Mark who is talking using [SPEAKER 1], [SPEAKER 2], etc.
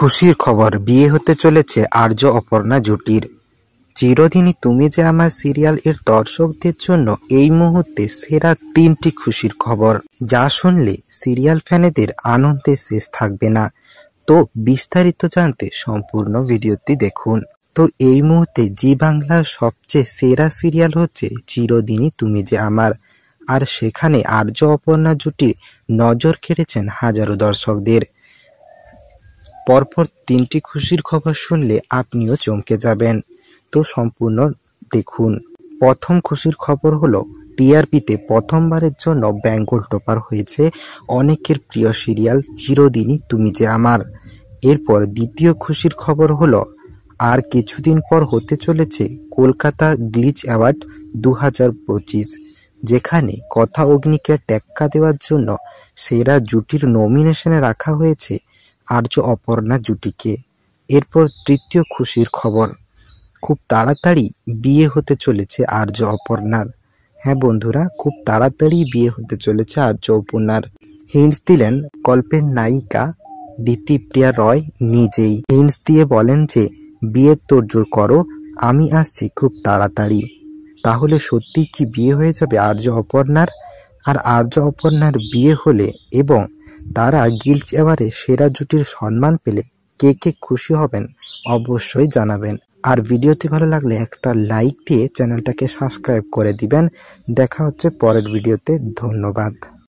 [SPEAKER 1] খুশির খবর, বিয়ে হতে চলেছে আর্য অপর্ণা জুটির। চিরদিনই তুমি যে আমার সিরিয়াল এর দর্শকদের জন্য এই মুহূর্তে সেরা 3টি খুশির খবর, যা শুনলে সিরিয়াল ফ্যানেদের আনন্দে শেষ থাকবে না। তো বিস্তারিত জানতে সম্পূর্ণ ভিডিওটি দেখুন। তো এই মুহূর্তে জি বাংলার সবচেয়ে সেরা সিরিয়াল হচ্ছে চিরদিনই তুমি যে আমার, আর সেখানে আর্য অপর্ণা জুটির নজর কেড়েছেন হাজারো দর্শকদের। পরপর 3টি খুশির খবর শুনলে আপনিও চমকে যাবেন, তো সম্পূর্ণ দেখুন। প্রথম খুশির খবর হলো টিআরপিতে প্রথমবারের জন্য বেঙ্গল টপার হয়েছে অনেকের প্রিয় সিরিয়াল চিরদিনই তুমি যে আমার। এরপর দ্বিতীয় খুশির খবর হলো আর কিছুদিন পর হতে চলেছে কলকাতা গ্লিচ অ্যাওয়ার্ড 2025, যেখানে কথা অগ্নিকে টেক্কা দেওয়ার জন্য সেরা জুটির নমিনেশনে রাখা হয়েছে আর্য অপর্ণা জুটিকে। এরপর তৃতীয় খুশির খবর, খুব তাড়াতাড়ি বিয়ে হতে চলেছে আর্য অপর্ণার। হ্যাঁ বন্ধুরা, খুব তাড়াতাড়ি বিয়ে হতে চলেছে আর্য অপর্ণার। হিন্টস দিলেন গল্পের নায়িকা দিতিপ্রিয়া রয় নিজেই। হিন্টস দিয়ে বলেন যে বিয়ের তোড়জোড় করো, আমি আসছি খুব তাড়াতাড়ি। তাহলে সত্যিই কি বিয়ে হয়ে যাবে আর্য অপর্ণার? আর আর্য অপর্ণার বিয়ে হলে এবং তারা গিল্ড অ্যাওয়ার্ডে সেরা জুটির সম্মান পেলে কে কে খুশি হবেন অবশ্যই জানাবেন। আর ভিডিওটি ভালো লাগলে একটা লাইক দিয়ে চ্যানেলটাকে সাবস্ক্রাইব করে দিবেন। দেখা হচ্ছে পরের ভিডিওতে। ধন্যবাদ।